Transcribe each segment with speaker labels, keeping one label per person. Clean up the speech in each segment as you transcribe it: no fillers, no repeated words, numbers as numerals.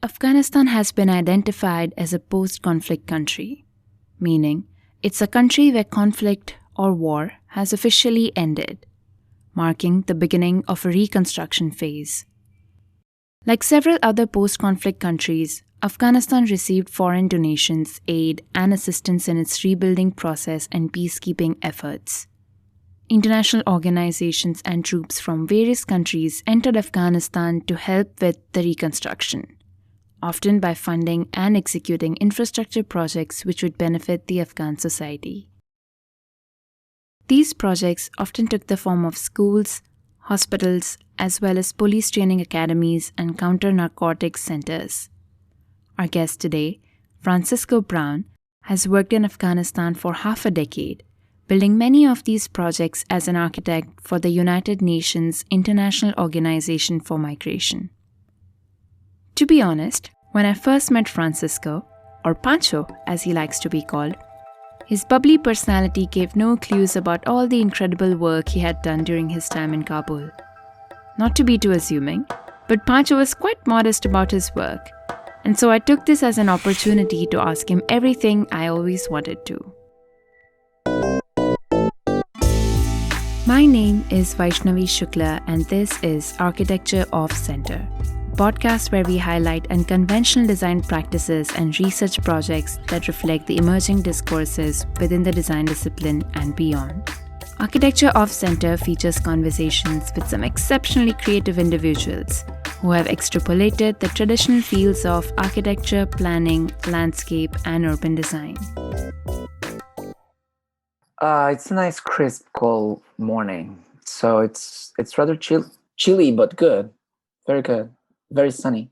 Speaker 1: Afghanistan has been identified as a post-conflict country, meaning it's a country where conflict or war has officially ended, marking the beginning of a reconstruction phase. Like several other post-conflict countries, Afghanistan received foreign donations, aid, and assistance in its rebuilding process and peacekeeping efforts. International organizations and troops from various countries entered Afghanistan to help with the reconstruction, often by funding and executing infrastructure projects which would benefit the Afghan society. These projects often took the form of schools, hospitals, as well as police training academies and counter-narcotics centers. Our guest today, Francisco Brown, has worked in Afghanistan for half a decade, building many of these projects as an architect for the United Nations International Organization for Migration. To be honest, when I first met Francisco, or Pancho as he likes to be called, his bubbly personality gave no clues about all the incredible work he had done during his time in Kabul. Not to be too assuming, but Pancho was quite modest about his work, and so I took this as an opportunity to ask him everything I always wanted to. My name is Vaishnavi Shukla, and this is Architecture Off Center, a podcast where we highlight unconventional design practices and research projects that reflect the emerging discourses within the design discipline and beyond. Architecture Off Center features conversations with some exceptionally creative individuals who have extrapolated the traditional fields of architecture, planning, landscape, and urban design.
Speaker 2: It's a nice crisp, cold morning. So it's rather chilly, but good. Very good. Very sunny.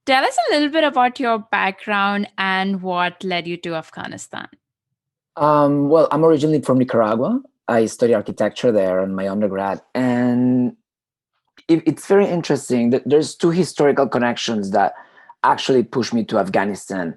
Speaker 1: Tell us a little bit about your background and what led you to Afghanistan.
Speaker 2: Well, I'm originally from Nicaragua. I studied architecture there in my undergrad. And it's very interesting that there's two historical connections that actually pushed me to Afghanistan.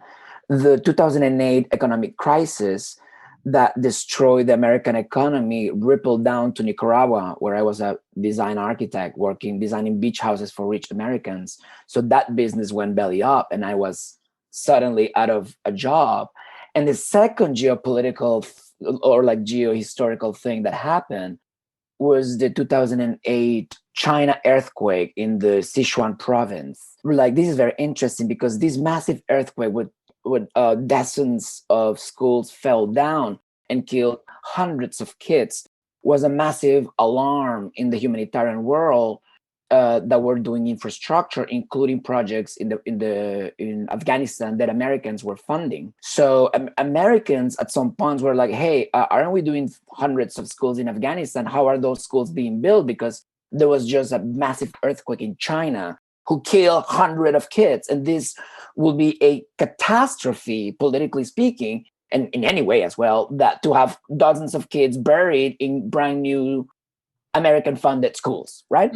Speaker 2: The 2008 economic crisis that destroyed the American economy rippled down to Nicaragua, where I was a design architect designing beach houses for rich Americans. So that business went belly up and I was suddenly out of a job. And the second geopolitical or like geohistorical thing that happened was the 2008 China earthquake in the Sichuan province. Like, this is very interesting because this massive earthquake with dozens of schools fell down and killed hundreds of kids was a massive alarm in the humanitarian world that were doing infrastructure, including projects in Afghanistan that Americans were funding. So Americans at some points were like, "Hey, aren't we doing hundreds of schools in Afghanistan? How are those schools being built?" Because there was just a massive earthquake in China who killed hundreds of kids, and this will be a catastrophe, politically speaking, and in any way as well, that to have dozens of kids buried in brand new American-funded schools, right?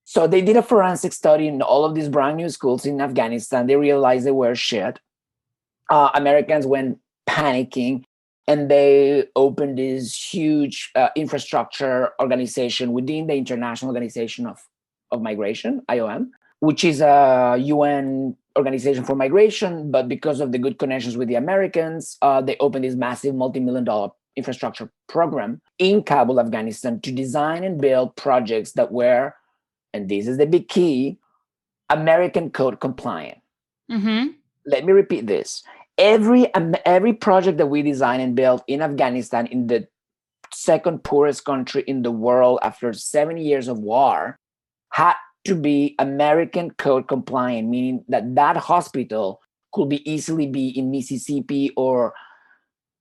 Speaker 2: So they did a forensic study in all of these brand new schools in Afghanistan. They realized they were shit. Americans went panicking, and they opened this huge infrastructure organization within the International Organization of Migration, IOM, which is a UN organization for migration. But because of the good connections with the Americans, they opened this massive multi-million-dollar infrastructure program in Kabul, Afghanistan, to design and build projects that were, and this is the big key, American code compliant. Let me repeat this. Every project that we design and build in Afghanistan, in the second poorest country in the world after 70 years of war, had to be American code compliant, meaning that hospital could easily be in Mississippi or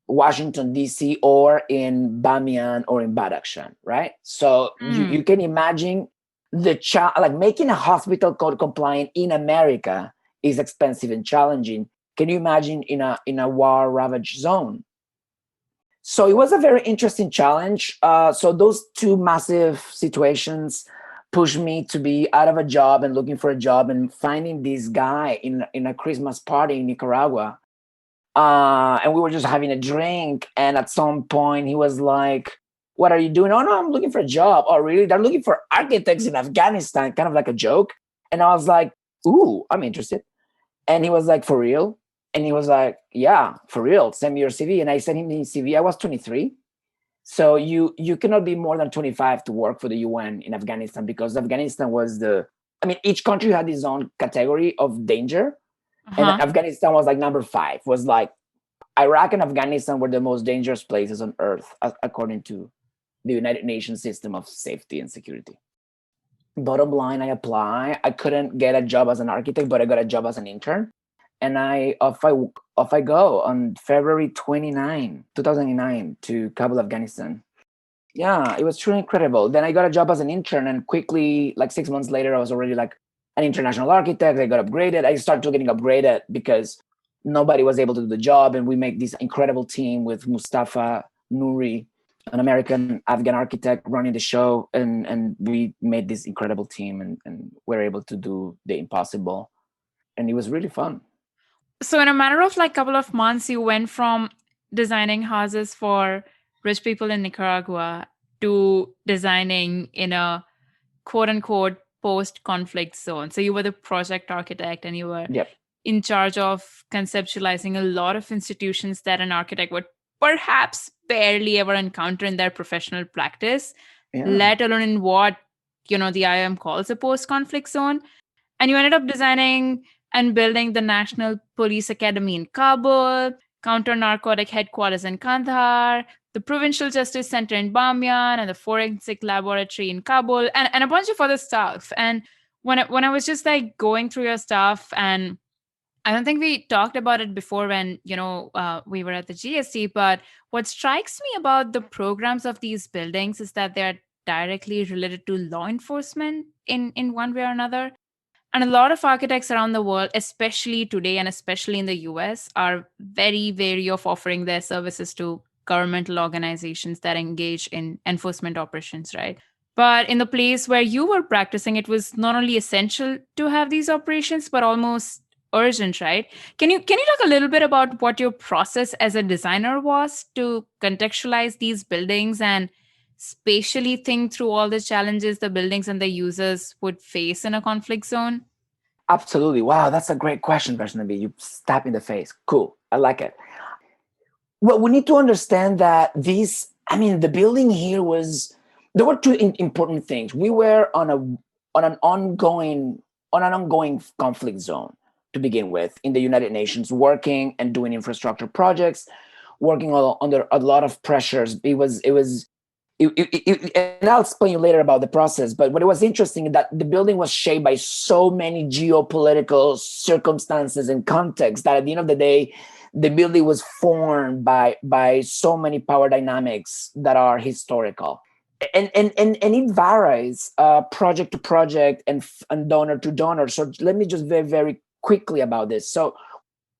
Speaker 2: Washington, D.C., or in Bamiyan or in Badakhshan, right? So you can imagine like making a hospital code compliant in America is expensive and challenging. Can you imagine in a war ravaged zone? So it was a very interesting challenge. So those two massive situations pushed me to be out of a job and looking for a job, and finding this guy in a Christmas party in Nicaragua. And we were just having a drink, and at some point he was like, "What are you doing?" "Oh, no, I'm looking for a job." "Oh, really? They're looking for architects in Afghanistan," kind of like a joke. And I was like, "Ooh, I'm interested." And he was like, for real? And he was like, yeah, for real, send me your CV. And I sent him the CV. I was 23. So you cannot be more than 25 to work for the UN in Afghanistan, because Afghanistan was each country had its own category of danger. And
Speaker 1: Uh-huh.
Speaker 2: Afghanistan was like number 5, was like Iraq and Afghanistan were the most dangerous places on earth, according to the United Nations system of safety and security. Bottom line, I apply. I couldn't get a job as an architect, but I got a job as an intern. And off I go on February 29, 2009 to Kabul, Afghanistan. Yeah, it was truly incredible. Then I got a job as an intern, and quickly, like 6 months later, I was already like an international architect. I got upgraded. I started getting upgraded because nobody was able to do the job. And we make this incredible team with Mustafa Nouri, an American Afghan architect, running the show. And we made this incredible team, and we're able to do the impossible. And it was really fun.
Speaker 1: So in a matter of like couple of months, you went from designing houses for rich people in Nicaragua to designing in a quote unquote post conflict zone. So you were the project architect and you were
Speaker 2: Yep.
Speaker 1: in charge of conceptualizing a lot of institutions that an architect would perhaps barely ever encounter in their professional practice,
Speaker 2: Yeah.
Speaker 1: let alone in what, the IOM calls a post conflict zone. And you ended up designing and building the National Police Academy in Kabul, counter narcotic headquarters in Kandahar, the Provincial Justice Center in Bamyan, and the Forensic Laboratory in Kabul, and a bunch of other stuff. And when I was just like going through your stuff, and I don't think we talked about it before when we were at the GST, but what strikes me about the programs of these buildings is that they're directly related to law enforcement in one way or another. And a lot of architects around the world, especially today and especially in the US, are very wary of offering their services to governmental organizations that engage in enforcement operations, right? But in the place where you were practicing, it was not only essential to have these operations, but almost urgent, right? Can you talk a little bit about what your process as a designer was to contextualize these buildings and spatially think through all the challenges the buildings and the users would face in a conflict zone?
Speaker 2: Absolutely. Wow, that's a great question, Personally. You step in the face. Cool. I like it. Well, we need to understand that the building here there were two important things. We were on an ongoing conflict zone to begin with in the United Nations, working and doing infrastructure projects, working under a lot of pressures. And I'll explain you later about the process. But what it was interesting is that the building was shaped by so many geopolitical circumstances and contexts that at the end of the day, the building was formed by so many power dynamics that are historical. And it varies project to project and donor to donor. So let me just very, very quickly about this. So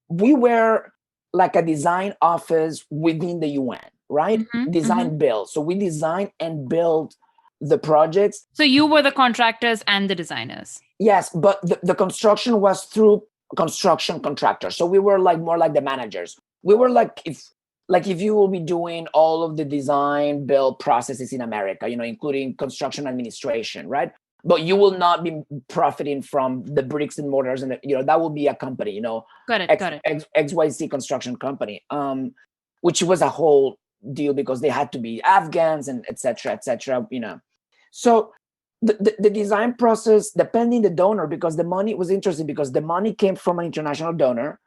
Speaker 2: we were like a design office within the UN, right? Design build. So we design and build the projects.
Speaker 1: So you were the contractors and the designers.
Speaker 2: Yes, but the construction was through construction contractors. So we were like more like the managers. We were like if you will be doing all of the design build processes in America, including construction administration, right? But you will not be profiting from the bricks and mortars, and that will be a company,
Speaker 1: Got it.
Speaker 2: XYZ construction company, which was a whole deal because they had to be Afghans and etc. So the design process, depending the donor, because the money was interesting because the money came from an international donor.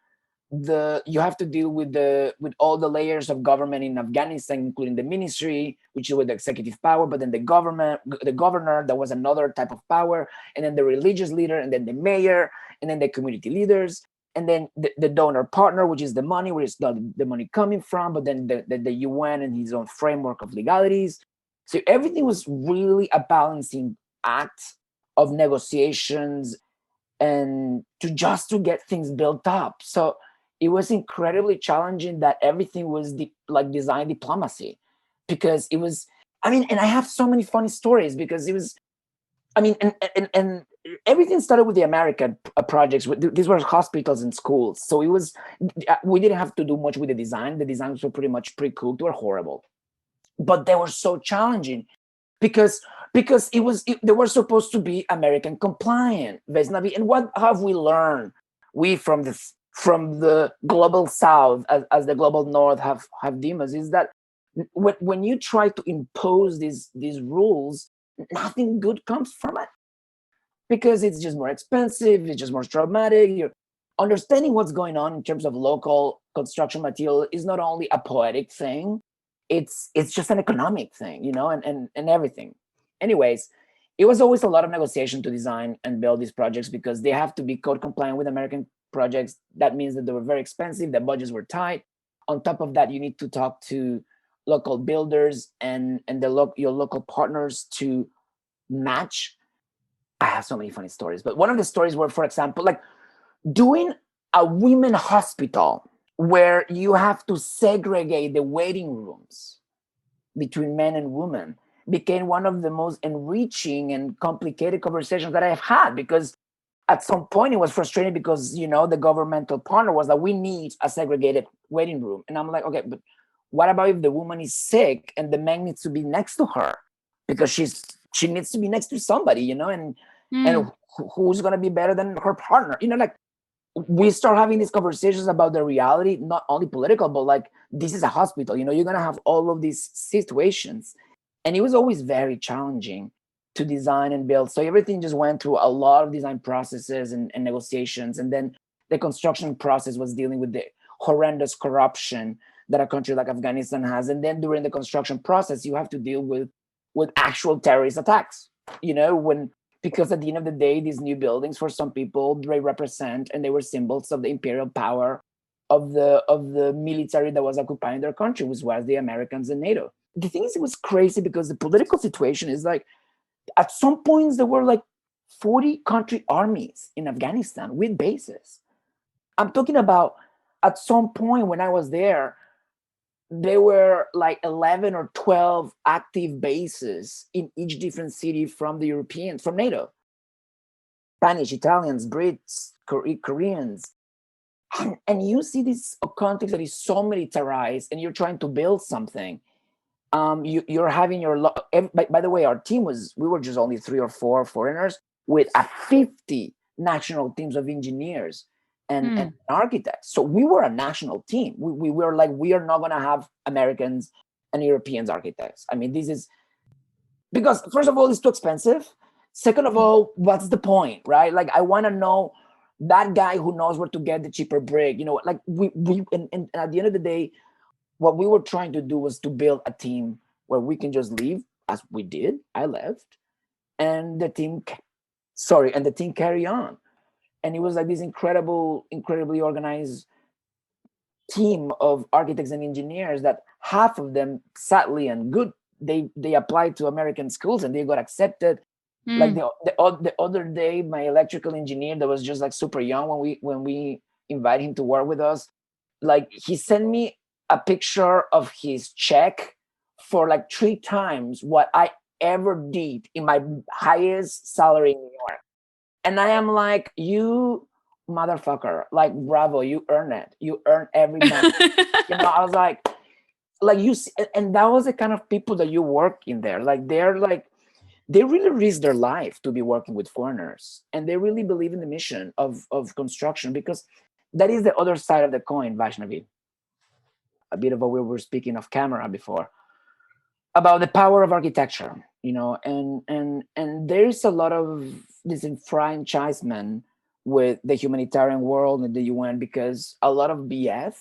Speaker 2: You have to deal with all the layers of government in Afghanistan, including the ministry, which is with the executive power, but then the governor, that was another type of power, and then the religious leader, and then the mayor, and then the community leaders, and then the donor partner, which is the money, where is the money coming from, but then the UN and his own framework of legalities. So everything was really a balancing act of negotiations and to get things built up. So it was incredibly challenging that everything was like design diplomacy, because it was, and I have so many funny stories because it was, and everything started with the American projects. These were hospitals and schools. So we didn't have to do much with the design. The designs were pretty much pre-cooked. They were horrible, but they were so challenging because they were supposed to be American compliant. And what have we learned we from the global south, as the global north have deemed us, is that when you try to impose these rules, nothing good comes from it, because it's just more expensive, it's just more traumatic. You're understanding what's going on in terms of local construction material is not only a poetic thing, it's just an economic thing, and everything. Anyways, it was always a lot of negotiation to design and build these projects, because they have to be code compliant with American projects. That means that they were very expensive, the budgets were tight. On top of that, you need to talk to local builders and your local partners to match. I have so many funny stories, but one of the stories were, for example, like doing a women hospital where you have to segregate the waiting rooms between men and women became one of the most enriching and complicated conversations that I've had, because at some point it was frustrating, because the governmental partner was like, we need a segregated waiting room, and I'm like, okay, but what about if the woman is sick and the man needs to be next to her, because she needs to be next to somebody, and who's going to be better than her partner, like we start having these conversations about the reality, not only political, but like, this is a hospital, you're going to have all of these situations. And it was always very challenging to design and build. So everything just went through a lot of design processes and negotiations. And then the construction process was dealing with the horrendous corruption that a country like Afghanistan has. And then during the construction process, you have to deal with actual terrorist attacks, because at the end of the day, these new buildings, for some people, they represent and they were symbols of the imperial power of the military that was occupying their country, which was the Americans and NATO. The thing is, it was crazy because the political situation is like, at some points there were like 40 country armies in Afghanistan with bases. I'm talking about, at some point when I was there were like 11 or 12 active bases in each different city from the Europeans, from NATO. Spanish, Italians, Brits, Koreans. And you see this context that is so militarized, and you're trying to build something. You're having by the way, our team we were just only 3 or 4 foreigners with a 50 national teams of engineers and architects. So we were a national team. We were like, we are not going to have Americans and Europeans architects. I mean, this is because, first of all, it's too expensive. Second of all, what's the point, right? Like, I want to know that guy who knows where to get the cheaper brick, like and at the end of the day, what we were trying to do was to build a team where we can just leave, as we did. I left, and the team carry on. And it was like this incredibly organized team of architects and engineers that half of them, sadly and good, they applied to American schools and they got accepted. Like the other day, my electrical engineer that was just like super young when we invited him to work with us, like he sent me a picture of his check for like 3 times what I ever did in my highest salary in New York. And I am like, you motherfucker, like, bravo, you earn it. You earn every month. I was like you see, and that was the kind of people that you work in there. Like, they really risk their life to be working with foreigners, and they really believe in the mission of construction, because that is the other side of the coin, Vaishnavi. A bit of what we were speaking off camera before about the power of architecture, and there's a lot of disenfranchisement with the humanitarian world and the UN, because a lot of BS,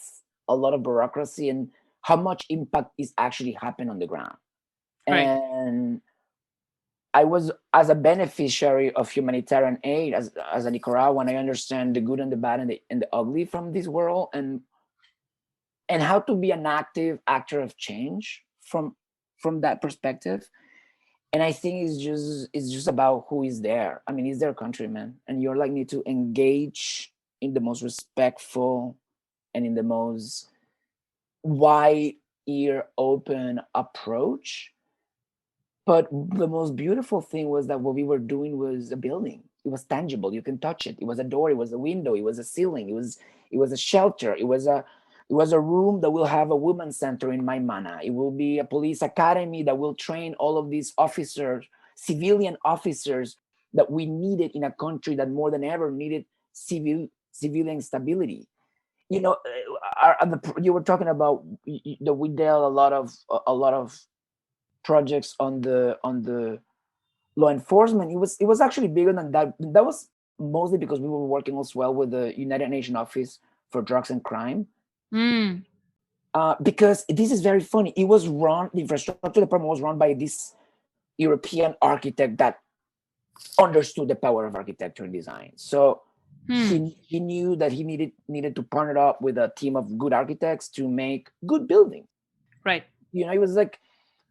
Speaker 2: a lot of bureaucracy, and how much impact is actually happening on the ground.
Speaker 1: Right.
Speaker 2: And I was, as a beneficiary of humanitarian aid, as a Nicaraguan, I understand the good and the bad and the ugly from this world, and how to be an active actor of change from that perspective. And I think it's just about who is there. I mean, it's their countrymen, and you're like, need to engage in the most respectful and in the most wide ear open approach. But the most beautiful thing was that what we were doing was a building. It was tangible. You can touch it. It was a door. It was a window. It was a ceiling. It was a shelter. It was a room that will have a women's center in Maimana. It will be a police academy that will train all of these officers, civilian officers, that we needed in a country that more than ever needed civilian stability. You know, you were talking about that we did a lot of projects on the law enforcement. It was actually bigger than that. That was mostly because we were working as well with the United Nations Office for Drugs and Crime.
Speaker 1: Mm,
Speaker 2: Because this is very funny. The infrastructure department was run by this European architect that understood the power of architecture and design. So
Speaker 1: hmm,
Speaker 2: he knew that he needed to partner up with a team of good architects to make good buildings.
Speaker 1: right.
Speaker 2: It was like,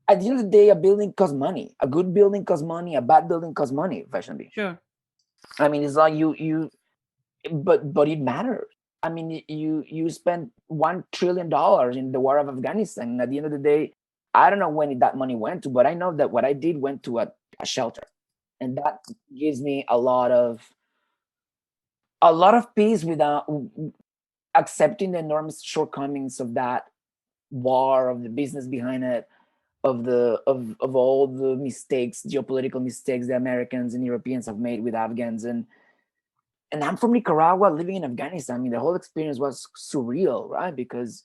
Speaker 2: at the end of the day, a building costs money. A good building costs money. A bad building costs money. Fashionably,
Speaker 1: Sure.
Speaker 2: I mean, it's like but it matters. I mean, you spent $1 trillion in the war of Afghanistan. And at the end of the day, I don't know when that money went to, but I know that what I did went to a shelter, and that gives me a lot of peace without accepting the enormous shortcomings of that war, of the business behind it, of all the mistakes, geopolitical mistakes the Americans and Europeans have made with Afghans. And I'm from Nicaragua, living in Afghanistan. I mean, the whole experience was surreal, right? Because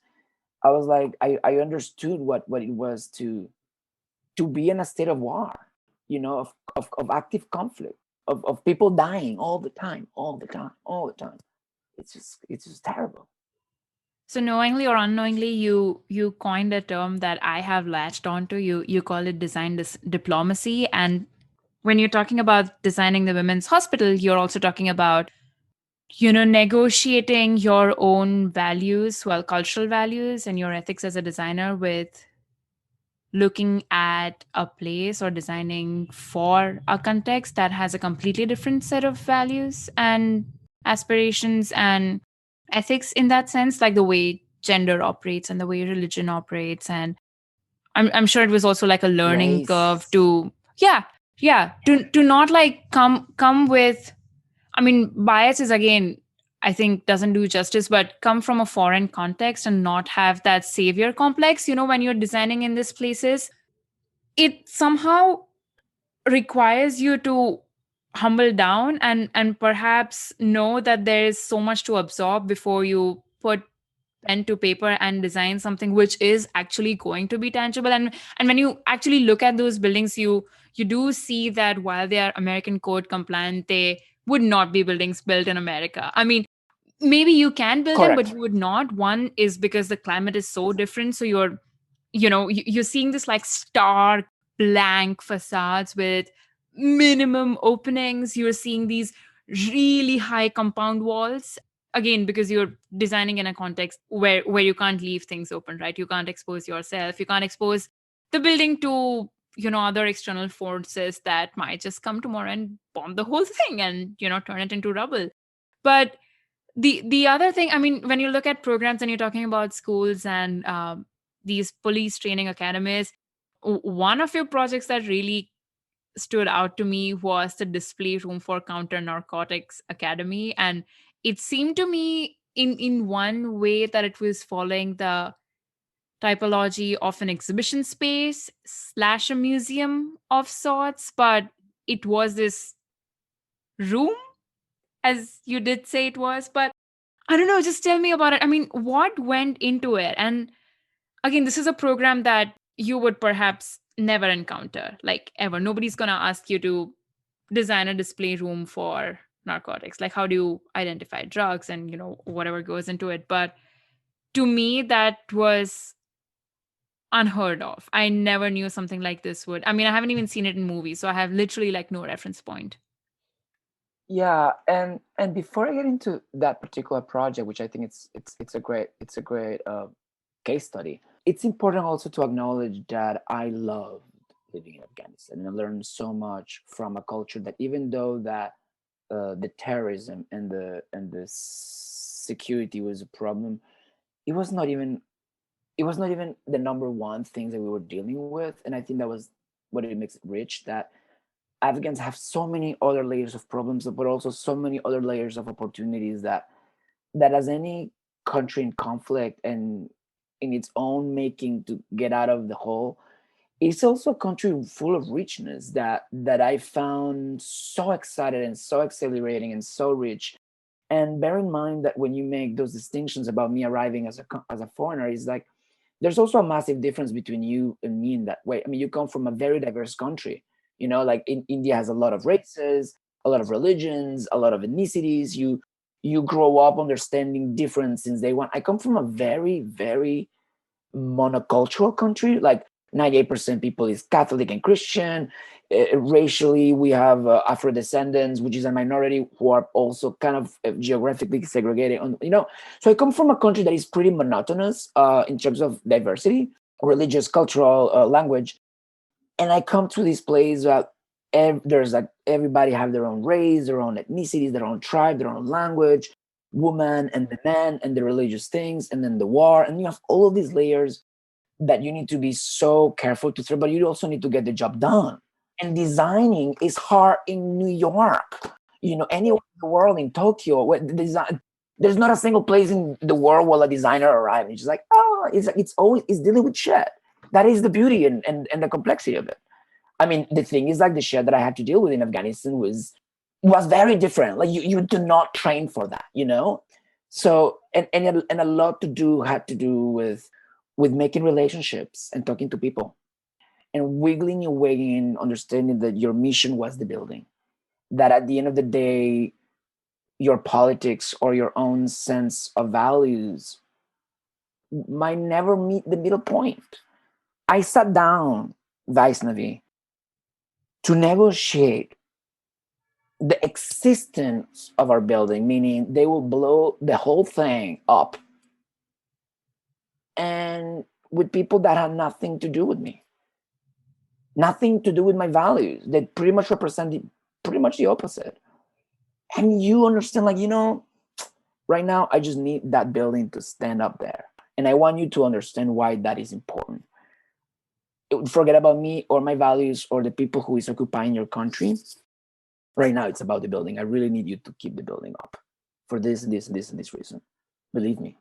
Speaker 2: I was like, I understood what it was to be in a state of war, of active conflict, of people dying all the time, all the time, all the time. It's just terrible.
Speaker 1: So knowingly or unknowingly, you coined a term that I have latched onto. You call it design diplomacy, and when you're talking about designing the women's hospital, you're also talking about negotiating your own values, well, cultural values and your ethics as a designer with looking at a place or designing for a context that has a completely different set of values and aspirations and ethics in that sense, like the way gender operates and the way religion operates. And I'm sure it was also like a learning curve
Speaker 2: Race.
Speaker 1: to, yeah, yeah, to not like come with, I mean, bias is again, I think doesn't do justice, but come from a foreign context and not have that savior complex, when you're designing in these places, it somehow requires you to humble down and perhaps know that there is so much to absorb before you put pen to paper and design something which is actually going to be tangible. And when you actually look at those buildings, you do see that while they are American code compliant, they would not be buildings built in America. I mean, maybe you can build them, but
Speaker 2: Correct.
Speaker 1: you would not. One is because the climate is so different, so you're seeing this like stark blank facades with minimum openings. You're seeing these really high compound walls, again because you're designing in a context where you can't leave things open, right? You can't expose yourself, you can't expose the building to other external forces that might just come tomorrow and bomb the whole thing and turn it into rubble. But the other thing, I mean, when you look at programs and you're talking about schools and these police training academies, one of your projects that really stood out to me was the display room for counter narcotics academy. And it seemed to me in one way that it was following the typology of an exhibition space slash a museum of sorts, but it was this room, as you did say it was. But I don't know, just tell me about it. I mean, what went into it? And again, this is a program that you would perhaps never encounter, like ever. Nobody's going to ask you to design a display room for narcotics. Like, how do you identify drugs and, whatever goes into it? But to me, that was unheard of. I never knew something like this would. I mean, I haven't even seen it in movies, so I have literally like no reference point.
Speaker 2: Yeah, and before I get into that particular project, which I think it's a great case study, it's important also to acknowledge that I loved living in Afghanistan, and I learned so much from a culture that, even though that the terrorism and the security was a problem, it was not even it was not even the number one thing that we were dealing with. And I think that was what it makes it rich, that Afghans have so many other layers of problems, but also so many other layers of opportunities that as any country in conflict and in its own making to get out of the hole, it's also a country full of richness that I found so excited and so exhilarating and so rich. And bear in mind that when you make those distinctions about me arriving as a foreigner, is like there's also a massive difference between you and me in that way. I mean, you come from a very diverse country. You know, like in India has a lot of races, a lot of religions, a lot of ethnicities. You grow up understanding difference since day one. I come from a very, very monocultural country. Like 98% people is Catholic and Christian. Racially, we have Afro descendants, which is a minority who are also kind of geographically segregated. So I come from a country that is pretty monotonous in terms of diversity, religious, cultural, language, and I come to this place that there's like everybody have their own race, their own ethnicities, their own tribe, their own language, woman and the man and the religious things, and then the war, and you have all of these layers that you need to be so careful to throw, but you also need to get the job done. And designing is hard in New York, anywhere in the world, in Tokyo, where the design, there's not a single place in the world where a designer arrives. It's just like, oh, it's always it's dealing with shit. That is the beauty and the complexity of it. I mean, the thing is, like, the shit that I had to deal with in Afghanistan was very different. Like you do not train for that. So and a lot had to do with making relationships and talking to people and wiggling your way in, understanding that your mission was the building. That at the end of the day, your politics or your own sense of values might never meet the middle point. I sat down, Vaisnavi, to negotiate the existence of our building, meaning they will blow the whole thing up, and with people that had nothing to do with me, nothing to do with my values, that pretty much represented pretty much the opposite. And you understand, like, right now I just need that building to stand up there. And I want you to understand why that is important. Forget about me or my values or the people who is occupying your country. Right now it's about the building. I really need you to keep the building up for this and this reason. Believe me.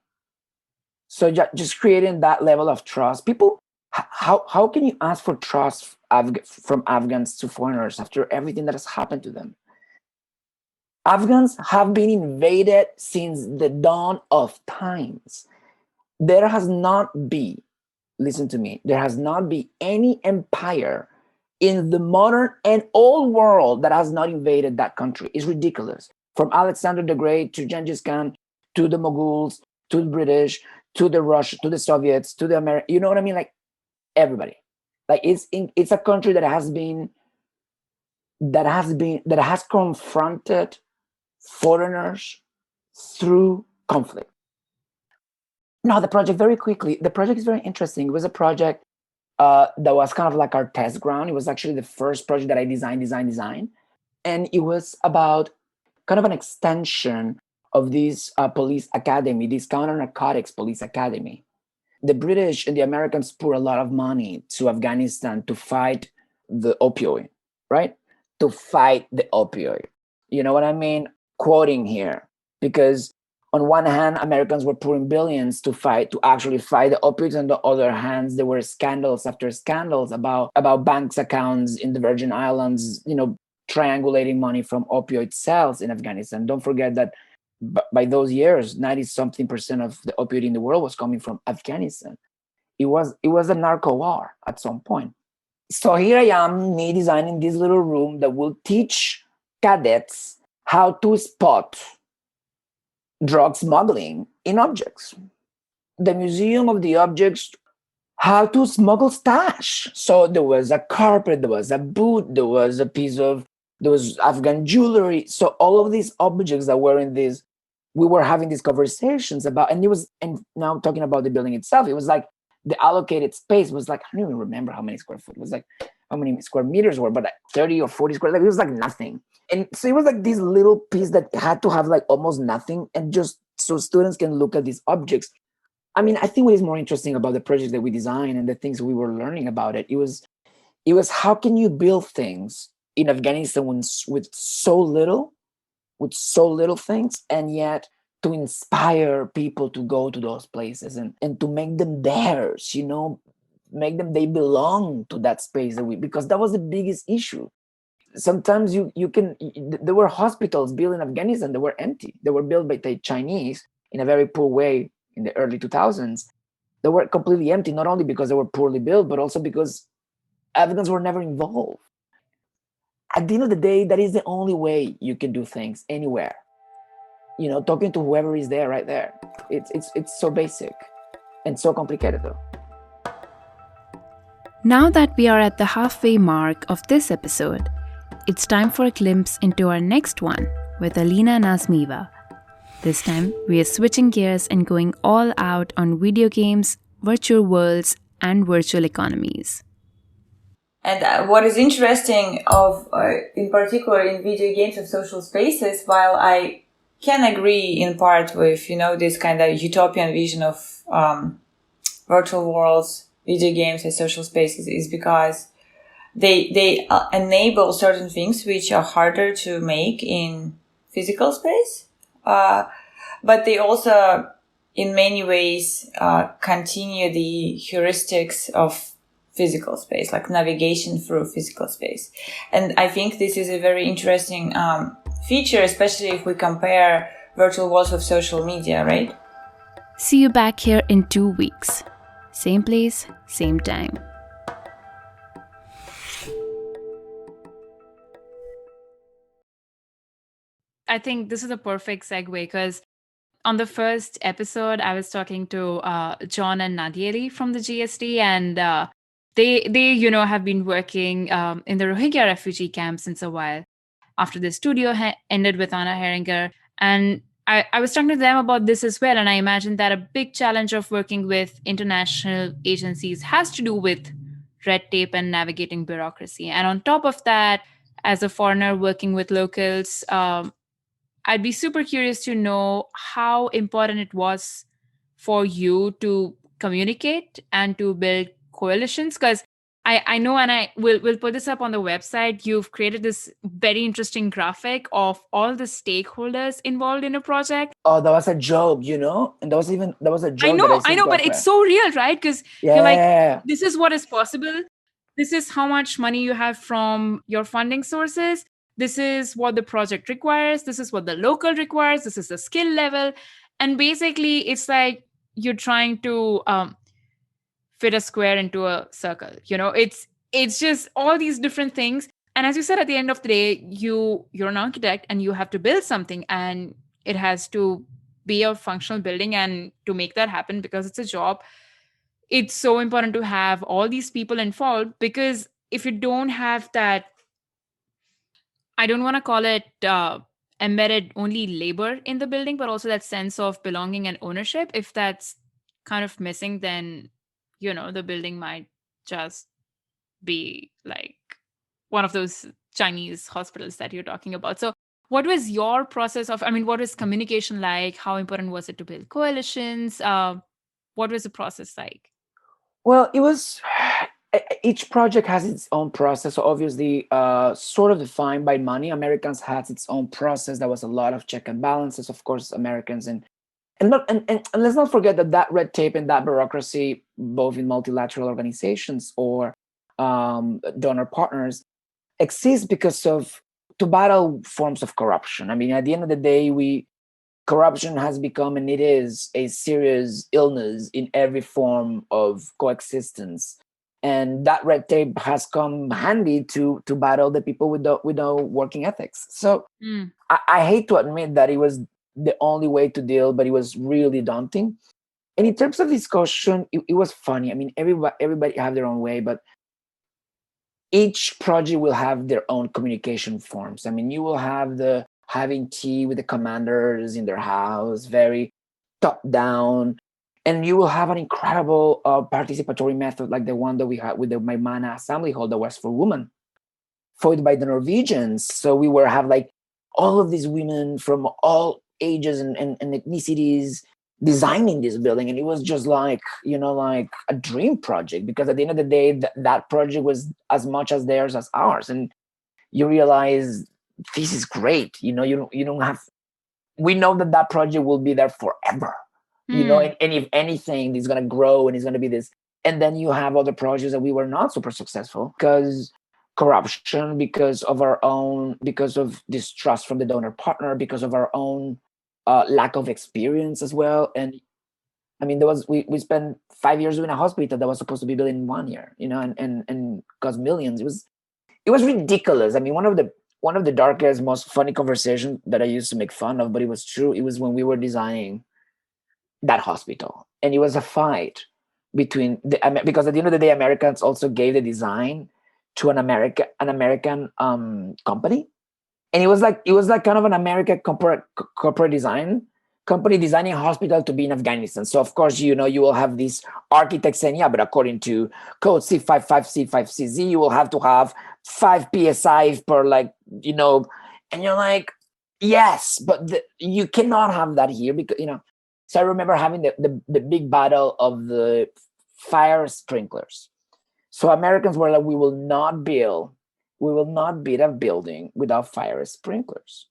Speaker 2: So just creating that level of trust. People, how can you ask for trust from Afghans to foreigners after everything that has happened to them? Afghans have been invaded since the dawn of times. There has not been, listen to me, there has not been any empire in the modern and old world that has not invaded that country. It's ridiculous. From Alexander the Great to Genghis Khan to the Mughals to the British to the Russian to the Soviets to the Americans. You know what I mean? Like everybody. Like it's a country that has confronted foreigners through conflict. Now, the project, very quickly, the project is very interesting. It was a project that was kind of like our test ground. It was actually the first project that I designed. And it was about kind of an extension of this police academy, this counter narcotics police academy. The British and the Americans pour a lot of money to Afghanistan to fight the opioid, right? To fight the opioid. You know what I mean? Quoting here, because on one hand, Americans were pouring billions to actually fight the opioids. On the other hand, there were scandals after scandals about banks' accounts in the Virgin Islands, triangulating money from opioid sales in Afghanistan. Don't forget that by those years, 90-something% of the opioid in the world was coming from Afghanistan. It was a narco war at some point. So here I am, me designing this little room that will teach cadets how to spot drug smuggling in objects. The museum of the objects, how to smuggle stash. So there was a carpet, there was a boot, there was Afghan jewelry. So all of these objects that were in this, we were having these conversations about, and now I'm talking about the building itself. It was like the allocated space was like, I don't even remember how many square foot. It was like how many square meters were, but like 30 or 40 square, like it was like nothing. And so it was like this little piece that had to have like almost nothing, and just so students can look at these objects. I mean, I think what is more interesting about the project that we designed and the things we were learning about it, it was how can you build things in Afghanistan with so little things, and yet to inspire people to go to those places and to make them theirs, make them, they belong to that space because that was the biggest issue. sometimes there were hospitals built in Afghanistan that were empty. They were built by the Chinese in a very poor way in the early 2000s. They were completely empty, not only because they were poorly built, but also because Afghans were never involved. At the end of the day, that is the only way you can do things anywhere. Talking to whoever is there right there. It's so basic and so complicated though.
Speaker 1: Now that we are at the halfway mark of this episode, it's time for a glimpse into our next one with Alina Nazmieva. This time, we are switching gears and going all out on video games, virtual worlds, and virtual economies.
Speaker 3: And what is interesting in particular in video games and social spaces, while I can agree in part with, this kind of utopian vision of virtual worlds, video games and social spaces, is because they enable certain things which are harder to make in physical space. But they also, in many ways, continue the heuristics of physical space, like navigation through physical space. And I think this is a very interesting feature, especially if we compare virtual worlds with social media, right?
Speaker 1: See you back here in 2 weeks. Same place, same time. I think this is a perfect segue because on the first episode, I was talking to John and Nadieli from the GST, and they have been working in the Rohingya refugee camp since a while. After the studio ended with Anna Heringer, and I was talking to them about this as well, and I imagine that a big challenge of working with international agencies has to do with red tape and navigating bureaucracy. And on top of that, as a foreigner working with locals, I'd be super curious to know how important it was for you to communicate and to build coalitions, because I know, and I will put this up on the website, you've created this very interesting graphic of all the stakeholders involved in a project.
Speaker 2: Oh, that was a joke, and that was a joke.
Speaker 1: I know, but it's so real, right? Because you're like, this is what is possible. This is how much money you have from your funding sources. This is what the project requires. This is what the local requires. This is the skill level. And basically, it's like you're trying to fit a square into a circle. It's just all these different things. And as you said, at the end of the day, you're an architect and you have to build something, and it has to be a functional building. And to make that happen, because it's a job, it's so important to have all these people involved, because if you don't have that, I don't want to call it embedded only labor in the building, but also that sense of belonging and ownership. If that's kind of missing, then, the building might just be like one of those Chinese hospitals that you're talking about. So what was your process of, what was communication like? How important was it to build coalitions? What was the process like?
Speaker 2: Well, it was, each project has its own process. So obviously, sort of defined by money. Americans had its own process. There was a lot of check and balances, of course, Americans. And let's not forget that red tape and that bureaucracy, both in multilateral organizations or donor partners, exists because to battle forms of corruption. At the end of the day, corruption has become, and it is, a serious illness in every form of coexistence. And that red tape has come handy to battle the people with no working ethics. So I hate to admit that it was the only way to deal, but it was really daunting. And in terms of discussion, it was funny. Everybody have their own way, but each project will have their own communication forms. You will have having tea with the commanders in their house, very top down. And you will have an incredible participatory method like the one that we had with the Maimana Assembly Hall that was for women, followed by the Norwegians. So we were have like all of these women from all ages and ethnicities designing this building. And it was just like a dream project, because at the end of the day, that project was as much as theirs as ours. And you realize this is great. You don't have, we know that project will be there forever. And if anything, it's going to grow and it's going to be this. And then you have other projects that we were not super successful because corruption, because of distrust from the donor partner, because of our own lack of experience as well. And I mean, we spent 5 years doing a hospital that was supposed to be built in 1 year, and cost millions. It was ridiculous. I mean, one of the darkest, most funny conversations that I used to make fun of, but it was true. It was when we were designing that hospital, and it was a fight between because at the end of the day, Americans also gave the design to an American company, and it was like kind of an American corporate design company designing a hospital to be in Afghanistan. So of course, you will have these architects saying, yeah, but according to code C55C5CZ, you will have to have 5 psi per, and you're like, yes, but you cannot have that here because. So I remember having the big battle of the fire sprinklers. So Americans were like, we will not build a building without fire sprinklers.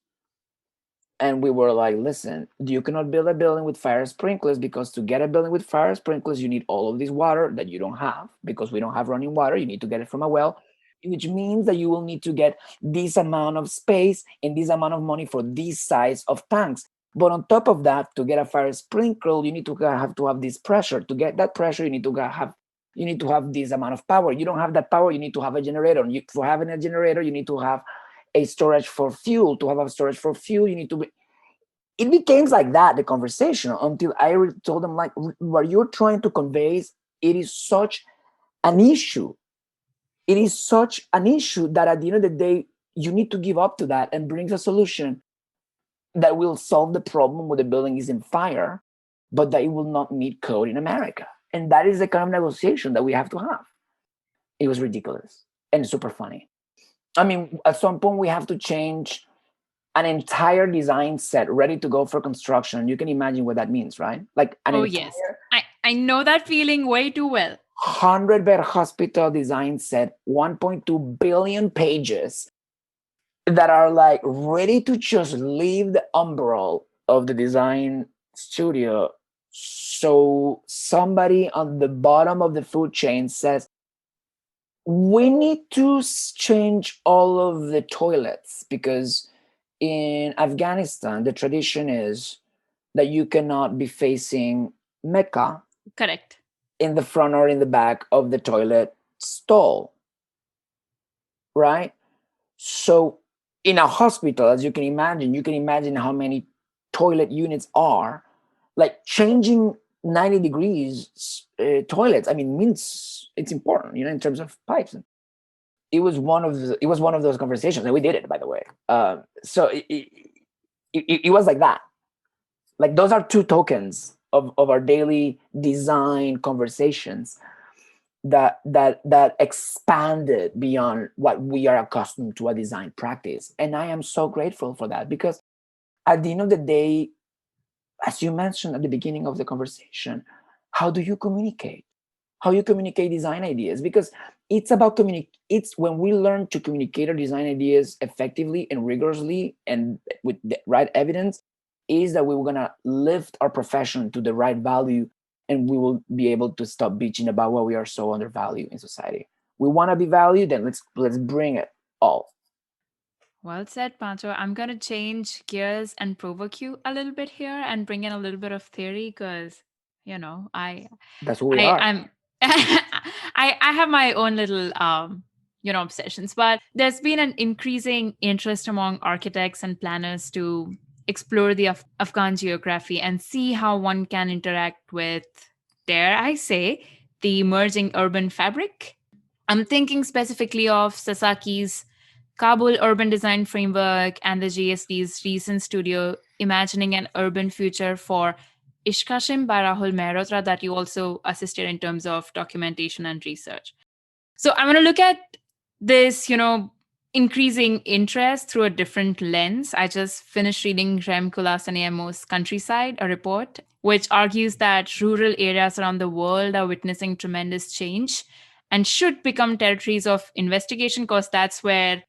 Speaker 2: And we were like, listen, you cannot build a building with fire sprinklers, because to get a building with fire sprinklers, you need all of this water that you don't have, because we don't have running water. You need to get it from a well, which means that you will need to get this amount of space and this amount of money for this size of tanks. But on top of that, to get a fire sprinkler, you need to have this pressure. To get that pressure, you need to have this amount of power. You don't have that power, you need to have a generator. For having a generator, you need to have a storage for fuel. To have a storage for fuel, you need to it became like that, the conversation, until I told them, like, what you're trying to convey it is such an issue. It is such an issue that at the end of the day, you need to give up to that and bring a solution that will solve the problem when the building is in fire, but that it will not meet code in America. And that is the kind of negotiation that we have to have. It was ridiculous and super funny. I mean, at some point we have to change an entire design set ready to go for construction. You can imagine what that means, right? Like
Speaker 1: yes. I know that feeling way too well.
Speaker 2: 100-bed hospital design set, 1.2 billion pages that are like ready to just leave the umbrella of the design studio. So somebody on the bottom of the food chain says, we need to change all of the toilets, because in Afghanistan, the tradition is that you cannot be facing Mecca.
Speaker 1: Correct.
Speaker 2: In the front or in the back of the toilet stall. Right? So in a hospital, as you can imagine how many toilet units are. Like changing 90 degrees toilets, I mean, means it's important, in terms of pipes. It was one of those conversations, and we did it, by the way. So it was like that. Like, those are two tokens of our daily design conversations that expanded beyond what we are accustomed to a design practice. And I am so grateful for that, because at the end of the day, as you mentioned at the beginning of the conversation, how do you communicate? How you communicate design ideas? Because it's about it's when we learn to communicate our design ideas effectively and rigorously and with the right evidence, is that we were gonna lift our profession to the right value, and we will be able to stop bitching about why we are so undervalued in society. We want to be valued, then let's bring it all.
Speaker 1: Well said, Pancho. I'm going to change gears and provoke you a little bit here and bring in a little bit of theory, because,
Speaker 2: That's who we are.
Speaker 1: I'm I have my own little obsessions, but there's been an increasing interest among architects and planners to explore the Afghan geography and see how one can interact with, dare I say, the emerging urban fabric. I'm thinking specifically of Sasaki's Kabul Urban Design Framework and the GSD's recent studio imagining an urban future for Ishkashim by Rahul Mehrotra that you also assisted in terms of documentation and research. So I'm going to look at this, increasing interest through a different lens. I just finished reading Rem Kulasanemo's Countryside, a report, which argues that rural areas around the world are witnessing tremendous change and should become territories of investigation, because that's where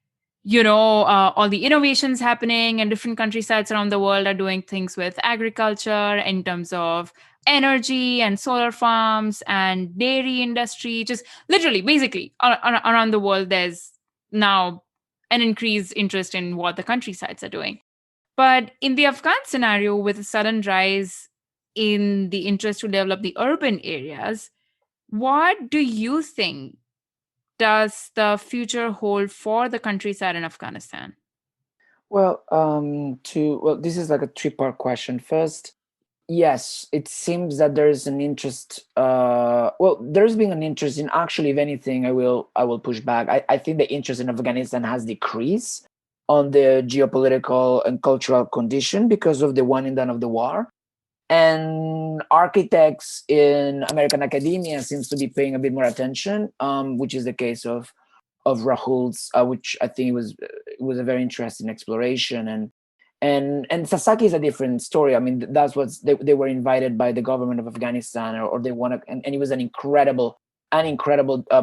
Speaker 1: all the innovations happening, and different countrysides around the world are doing things with agriculture in terms of energy and solar farms and dairy industry. Just literally, basically, around the world, there's now an increased interest in what the countrysides are doing. But in the Afghan scenario, with a sudden rise in the interest to develop the urban areas, what do you think does the future hold for the countryside in Afghanistan?
Speaker 2: Well, this is like a three-part question. First, yes, it seems that there's an interest. There's been an interest in, actually, if anything, I will push back. I think the interest in Afghanistan has decreased on the geopolitical and cultural condition because of the winding down of the war. And architects in American academia seems to be paying a bit more attention, which is the case of Rahul's, which I think was a very interesting exploration. And Sasaki is a different story. I mean, that's what they were invited by the government of Afghanistan, or they want to, and it was an incredible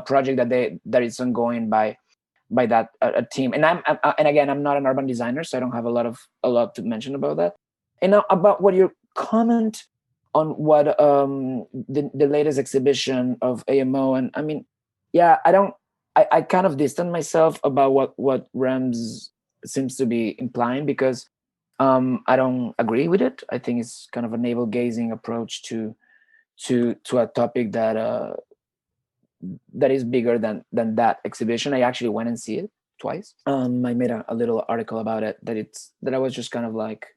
Speaker 2: project that is ongoing by that a team. And and again, I'm not an urban designer, so I don't have a lot to mention about that. And now about what your comment on what the latest exhibition of AMO, and I mean, yeah, I kind of distance myself about what Rams seems to be implying, because I don't agree with it. I think it's kind of a navel gazing approach to a topic that is bigger than that exhibition. I actually went and see it twice. I made a little article about it, that I was just kind of like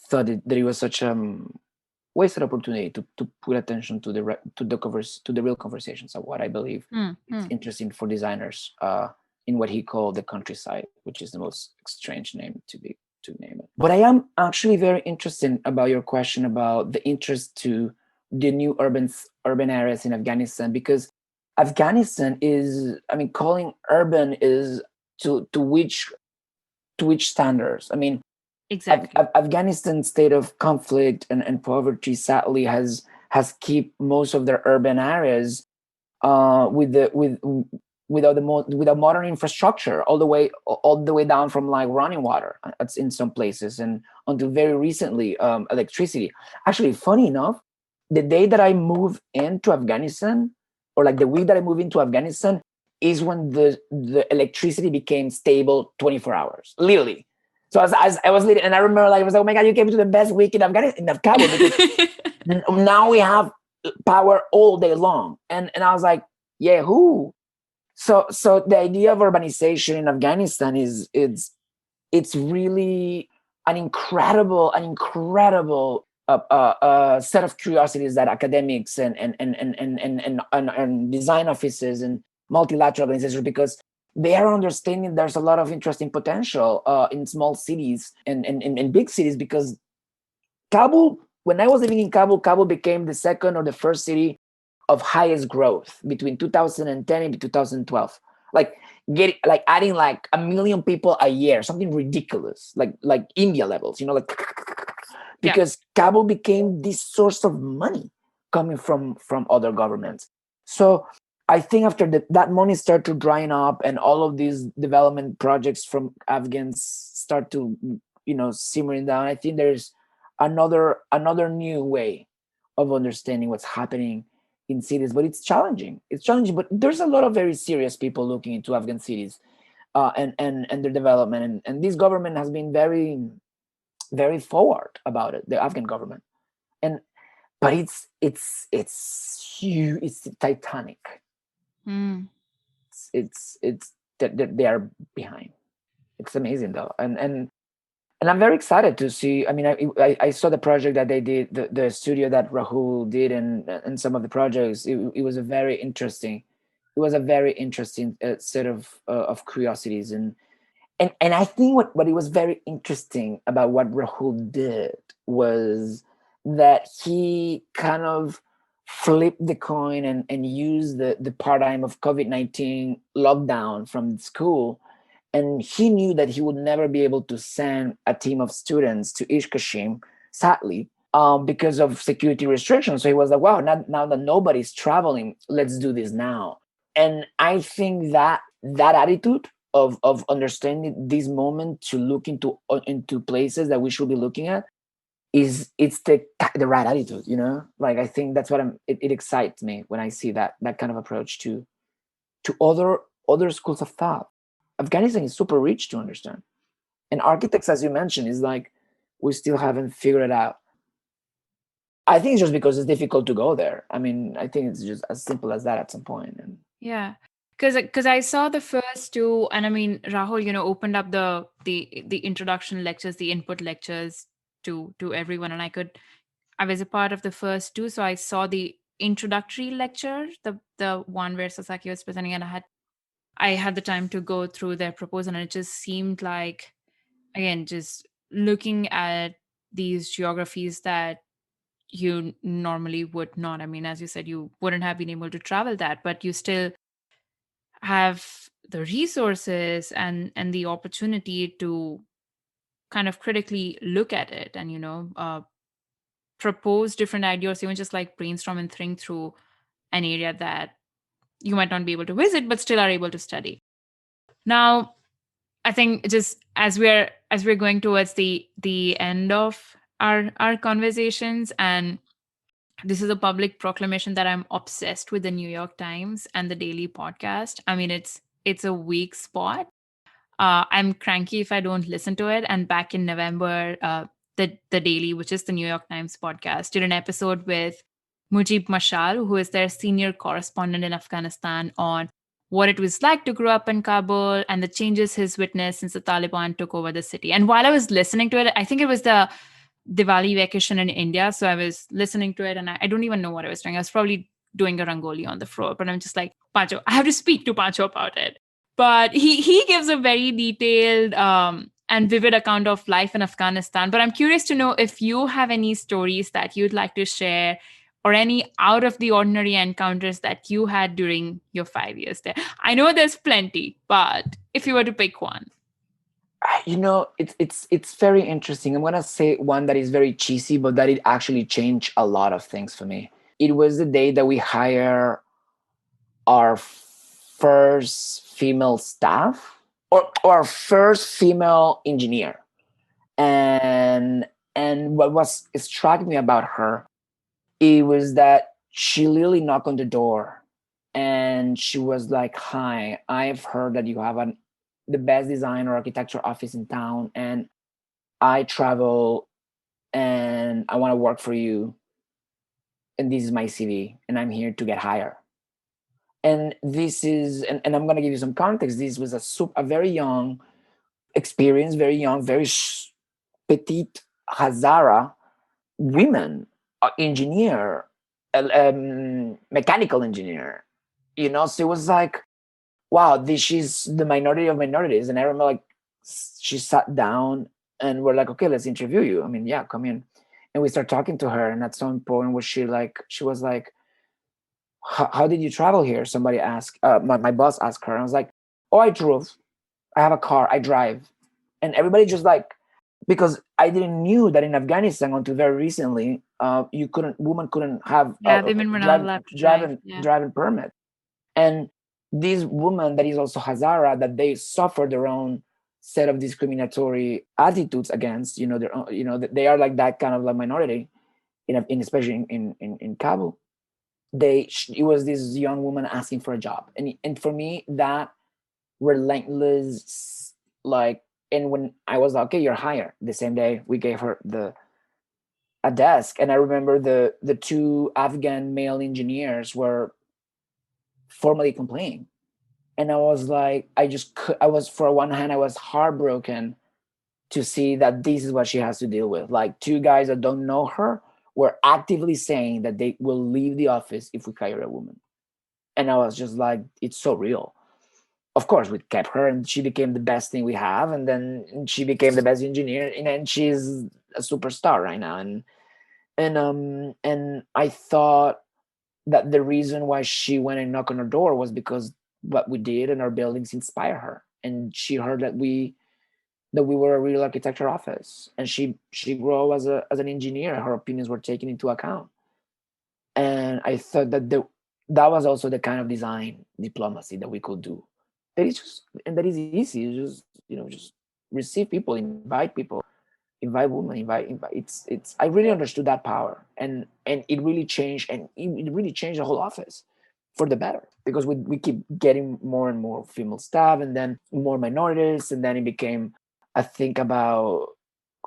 Speaker 2: thought that it was such wasted opportunity to put attention to the real conversations of what I believe is interesting for designers in what he called the countryside, which is the most strange name to name it. But I am actually very interested about your question about the interest to the new urban areas in Afghanistan, because Afghanistan is, I mean, calling urban is to which standards? I mean,
Speaker 1: Exactly.
Speaker 2: Afghanistan's state of conflict and poverty sadly has kept most of their urban areas without modern infrastructure, all the way down from like running water. It's in some places, and until very recently, electricity. Actually, funny enough, the day that I moved into Afghanistan, or like the week that I moved into Afghanistan, is when the electricity became stable 24 hours, literally. So I was leading, and I remember, like, I was like, oh my God, you came to the best week in Afghanistan, in Kabul, because now we have power all day long. And I was like, yeah, who? So the idea of urbanization in Afghanistan it's really an incredible set of curiosities that academics and design offices and multilateral organizations, because they are understanding there's a lot of interesting potential in small cities and in big cities, because Kabul, when I was living in Kabul became the second or the first city of highest growth between 2010 and 2012. Like adding like 1 million people a year, something ridiculous, like India levels, like because Kabul became this source of money coming from other governments. So I think after that money started to drying up, and all of these development projects from Afghans start to simmering down, I think there's another new way of understanding what's happening in cities. But it's challenging. But there's a lot of very serious people looking into Afghan cities and their development, and this government has been very, very forward about it, the Afghan government. But it's huge. It's titanic. It's they are behind. It's amazing though, and I'm very excited to see. I mean, I saw the project that they did, the studio that Rahul did, and some of the projects. It was a very interesting. It was a very interesting set of curiosities, and I think what it was very interesting about what Rahul did was that he kind of flipped the coin and used the paradigm of COVID-19 lockdown from school. And he knew that he would never be able to send a team of students to Ishkashim, sadly, because of security restrictions. So he was like, wow, now that nobody's traveling, let's do this now. And I think that attitude of understanding this moment to look into places that we should be looking at, it's the right attitude, like I think that's what it excites me when I see that kind of approach to other schools of thought. Afghanistan is super rich to understand. And architects, as you mentioned, is like we still haven't figured it out. I think it's just because it's difficult to go there. I mean, I think it's just as simple as that at some point. And
Speaker 1: Yeah. Because I saw the first two, and I mean, Rahul, opened up the introduction lectures, the input lectures to everyone, and I was a part of the first two, so I saw the introductory lecture, the one where Sasaki was presenting, and I had the time to go through their proposal, and it just seemed like, again, just looking at these geographies that you normally would not. I mean, as you said, you wouldn't have been able to travel that, but you still have the resources and the opportunity to kind of critically look at it and propose different ideas, even just like brainstorm and think through an area that you might not be able to visit but still are able to study. Now, I think just as we're going towards the end of our conversations, and this is a public proclamation that I'm obsessed with the New York Times and the Daily Podcast. I mean, it's a weak spot. I'm cranky if I don't listen to it. And back in November, the Daily, which is the New York Times podcast, did an episode with Mujib Mashal, who is their senior correspondent in Afghanistan, on what it was like to grow up in Kabul and the changes he's witnessed since the Taliban took over the city. And while I was listening to it, I think it was the Diwali vacation in India. So I was listening to it, and I don't even know what I was doing. I was probably doing a rangoli on the floor, but I'm just like, Pancho, I have to speak to Pancho about it. But he gives a very detailed and vivid account of life in Afghanistan. But I'm curious to know if you have any stories that you'd like to share, or any out of the ordinary encounters that you had during your 5 years there. I know there's plenty, but if you were to pick one.
Speaker 2: it's very interesting. I'm gonna say one that is very cheesy, but that it actually changed a lot of things for me. It was the day that we hire our first female staff, or our first female engineer. And what was struck me about her, it was that she literally knocked on the door and she was like, "Hi, I've heard that you have the best design or architecture office in town, and I travel and I want to work for you, and this is my CV, and I'm here to get hired." And this is, and I'm going to give you some context. This was a very young, experienced, very young, very petite Hazara women, engineer, mechanical engineer. So it was like, wow, this is the minority of minorities. And I remember, like, she sat down and we're like, okay, let's interview you. I mean, yeah, come in. And we start talking to her. And at some point, she was like, how did you travel here? Somebody asked, my boss asked her. And I was like, oh, I drove. I have a car. I drive. And everybody just like, because I didn't knew that in Afghanistan until very recently, women couldn't have
Speaker 1: Women were not allowed to drive. Yeah.
Speaker 2: driving permit. And this woman that is also Hazara, that they suffer their own set of discriminatory attitudes against, they are like that kind of like minority, especially in Kabul. It was this young woman asking for a job, and for me that relentless, like, and when I was like, okay, you're hired, the same day we gave her a desk. And I remember the two Afghan male engineers were formally complaining, and I was like, I was, for one hand, I was heartbroken to see that this is what she has to deal with. Like, two guys that don't know her were actively saying that they will leave the office if we hire a woman. And I was just like, it's so real. Of course, we kept her, and she became the best thing we have. And then she became the best engineer, and she's a superstar right now. And I thought that the reason why she went and knocked on her door was because what we did in our buildings inspire her, and she heard that we were a real architecture office, and she grew as an engineer. Her opinions were taken into account, and I thought that that was also the kind of design diplomacy that we could do. That is easy. You just receive people, invite people, invite women, invite. It's. I really understood that power, and it really changed, and it really changed the whole office for the better, because we keep getting more and more female staff, and then more minorities, and then it became a think about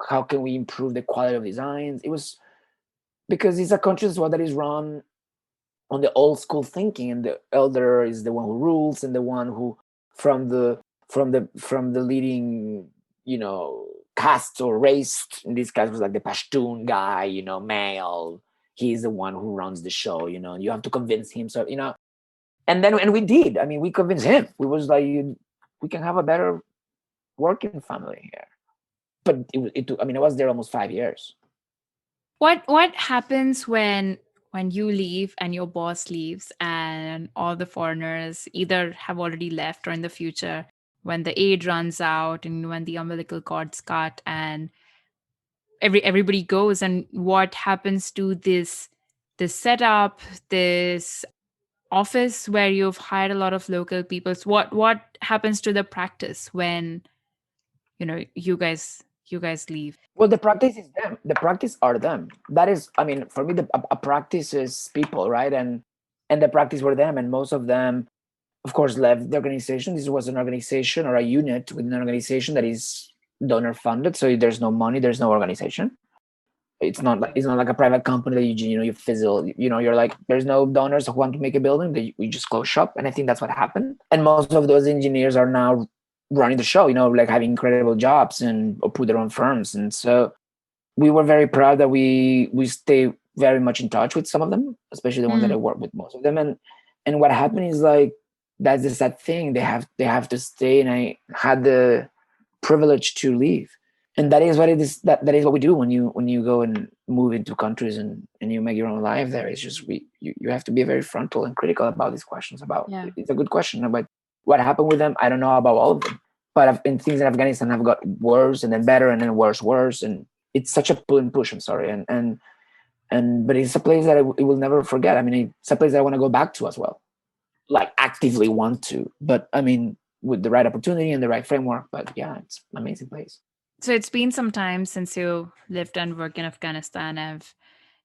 Speaker 2: how can we improve the quality of designs. It was because it's a country as well that is run on the old school thinking, and the elder is the one who rules, and the one who from the leading, caste or race, in this case was like the Pashtun guy, male. He's the one who runs the show, you have to convince him. So, and we did. I mean, we convinced him. We was like, we can have a better working family here. But I was there almost 5 years.
Speaker 1: What happens when you leave and your boss leaves and all the foreigners either have already left or in the future, when the aid runs out and when the umbilical cord's cut and everybody goes, and what happens to this setup, this office where you've hired a lot of local people? So what happens to the practice when you guys leave?
Speaker 2: Well, the practice is them. The practice are them. That is, for me, a practice is people, right? And the practice were them, and most of them, of course, left the organization. This was an organization or a unit within an organization that is donor funded. So there's no money, there's no organization. It's not like a private company that you fizzle. You're like, there's no donors who want to make a building. We just close shop, and I think that's what happened. And most of those engineers are now running the show, like having incredible jobs or put their own firms. And so we were very proud that we stay very much in touch with some of them, especially the ones that I work with, most of them. And what happened is, like, that's the sad thing. They have to stay, and I had the privilege to leave. And that is what it is. That is what we do when you go and move into countries and you make your own life there. It's just you have to be very frontal and critical about these questions. It's a good question about what happened with them. I don't know about all of them, but things in Afghanistan have got worse and then better and then worse. And it's such a pull and push. I'm sorry. But it's a place that I will never forget. It's a place that I want to go back to as well. Like, actively want to, but with the right opportunity and the right framework. But yeah, it's an amazing place.
Speaker 1: So it's been some time since you lived and worked in Afghanistan.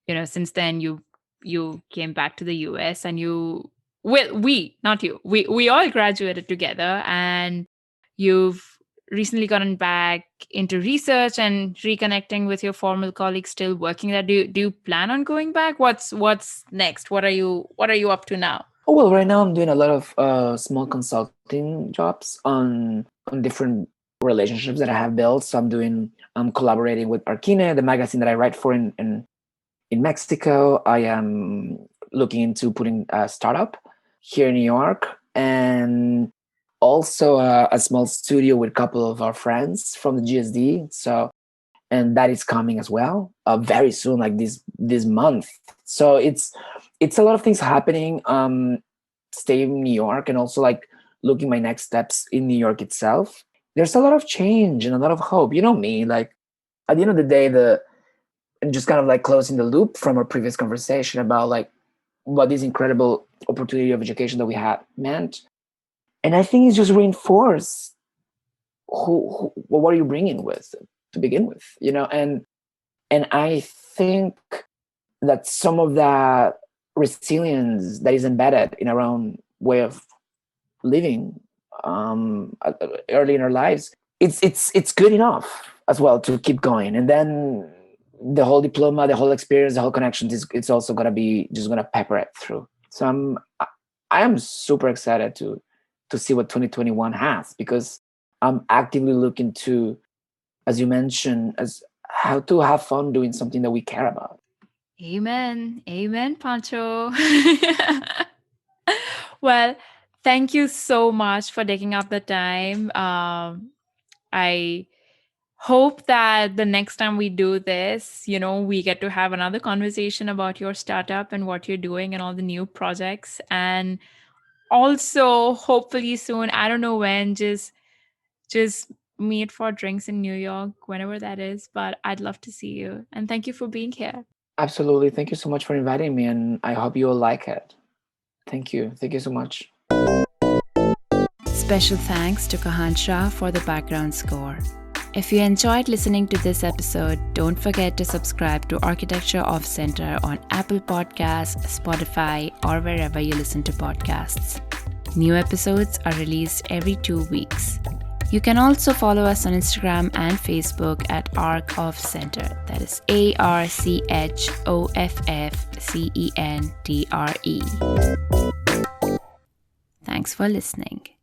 Speaker 1: Since then you came back to the US, and we all graduated together, and you've recently gotten back into research and reconnecting with your former colleagues still working there. Do you plan on going back? What's next? What are you up to now?
Speaker 2: Oh, well, right now I'm doing a lot of small consulting jobs on different relationships that I have built. So I'm collaborating with Arkine, the magazine that I write for in Mexico. I am looking into putting a startup here in New York, and also a small studio with a couple of our friends from the GSD. So, and that is coming as well very soon, like this month. So it's a lot of things happening. Staying in New York, and also like looking my next steps in New York itself. There's a lot of change and a lot of hope. You know me, like, at the end of the day, and just kind of like closing the loop from our previous conversation about like what this incredible opportunity of education that we had meant. And I think it's just reinforced what are you bringing with to begin with, and I think that some of that resilience that is embedded in our own way of living early in our lives, it's good enough as well to keep going. And then the whole diploma, the whole experience, the whole connections, it's also gonna be just gonna pepper it through. So I am super excited to see what 2021 has, because I'm actively looking to, as you mentioned, as how to have fun doing something that we care about.
Speaker 1: Amen, Pancho. Well, thank you so much for taking up the time. I hope that the next time we do this, we get to have another conversation about your startup and what you're doing and all the new projects. And also, hopefully soon, I don't know when, just meet for drinks in New York, whenever that is. But I'd love to see you. And thank you for being here.
Speaker 2: Absolutely. Thank you so much for inviting me, and I hope you will like it. Thank you. Thank you so much.
Speaker 1: Special thanks to Kahan Shah for the background score. If you enjoyed listening to this episode, don't forget to subscribe to Architecture Off Center on Apple Podcasts, Spotify, or wherever you listen to podcasts. New episodes are released every 2 weeks. You can also follow us on Instagram and Facebook at Arch Off Center. That is ARCHOFFCENTRE. Thanks for listening.